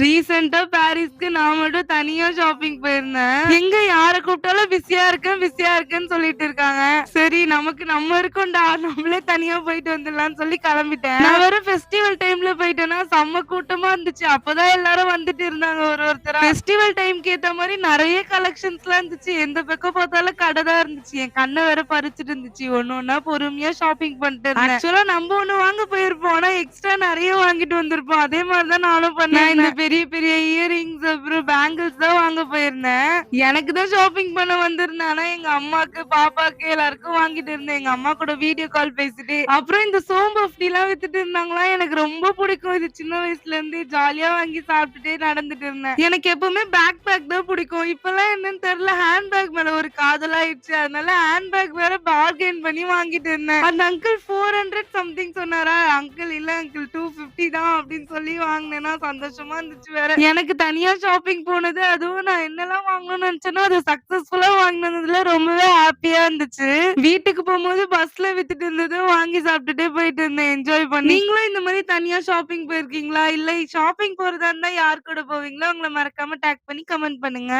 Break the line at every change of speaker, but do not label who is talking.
ரீசென்ட்டா பாரிஸ்க்கு நான் மட்டும் தனியா ஷாப்பிங் போயிருந்தேன். எங்க யார கூப்பிட்டாலும் பிஸியா இருக்கேன், பிஸியா இருக்கேன்னு சொல்லிட்டு இருக்காங்க. சரி நமக்கு நம்ம இருக்கோம்டா, நம்மளே தனியா போயிட்டு வந்துடலாம்ன்னு சொல்லி கிளம்பிட்டேன். நான் வேற ஃபெஸ்டிவல் டைம்ல போயிட்டேன்னா செம்ம கூட்டமா இருந்துச்சு. அப்பதான் எல்லாரும் வந்துட்டு இருந்தாங்க ஒருத்தரா. ஃபெஸ்டிவல் டைம்க்கு ஏத்த மாரி நெறைய கலெக்ஷன்ஸ்லாம் இருந்துச்சு. எந்த பக்கம் பார்த்தாலும் கடை தான் இருந்துச்சு. என் கண்ண வேற பறிச்சுட்டு இருந்துச்சு. ஒண்ணு ஒண்ணா பொறுமையா ஷாப்பிங் பண்ணிட்டு இருந்தேன். ஆக்சுவலா நம்ம ஒண்ணு வாங்க போயிருப்போம். ஆனா எக்ஸ்ட்ரா நெறைய வாங்கிட்டு வந்திருப்போம். அதே மாரி தான் நானும் பண்ணேன். இந்த பெரிய பெரிய இயரிங்ஸ் அப்புறம் பேங்கிள்ஸ் தான் வாங்க போயிருந்தேன். எனக்கு தான் ஷாப்பிங் பண்ண வந்திருந்தேன். ஆனா எங்க அம்மாக்கு, பாப்பாக்கு எல்லாருக்கும் வாங்கிட்டு இருந்தேன். எங்க அம்மா கூட வீடியோ கால் பேசிட்டு. அப்புறம் இந்த சோம்பு அப்படிலாம் வித்துட்டு இருந்தாங்களா, எனக்கு ரொம்ப பிடிக்கும். இது சின்ன வயசுல இருந்து ஜாலியா வாங்கி சாப்பிட்டுட்டே நடந்துட்டு இருந்தேன். எனக்கு எப்பவுமே பேக் பேக் தான் பிடிக்கும். இப்பலாம் என்னன்னு தெரியல ஹேண்ட் பேக் மேல ஒரு காதலாயிடுச்சு. அதனால ஹேண்ட் பேக் வேற பார்கெயின் பண்ணி வாங்கிட்டு இருந்தேன். அந்த அங்கிள் 400 சம்திங் சொன்னாரா, அங்கிள் இல்ல அங்கிள் 250 தான் அப்படின்னு சொல்லி வாங்கினேன்னா சந்தோஷமா இருந்துச்சு வேற. எனக்கு தனியா ஷாப்பிங் போனது, அதுவும் நான் என்னெல்லாம் வாங்கணும்னு நினைச்சேனோ அது சக்சஸ்ஃபுல்லா வாங்கினதுல ரொம்பவே ஹாப்பியா இருந்துச்சு. வீட்டுக்கு போகும்போது பஸ்ல வித்துட்டு இருந்ததும் வாங்கி சாப்பிட்டுட்டே போயிட்டு இருந்தேன் என்ஜாய் பண்ணி. நீங்களும் இந்த மாதிரி தனியா ஷாப்பிங் போயிருக்கீங்களா? இல்ல ஷாப்பிங் போறதா இருந்தா யார் கூட போவீங்களோ அவங்கள மறக்காம டேக் பண்ணி கமெண்ட் பண்ணுங்க.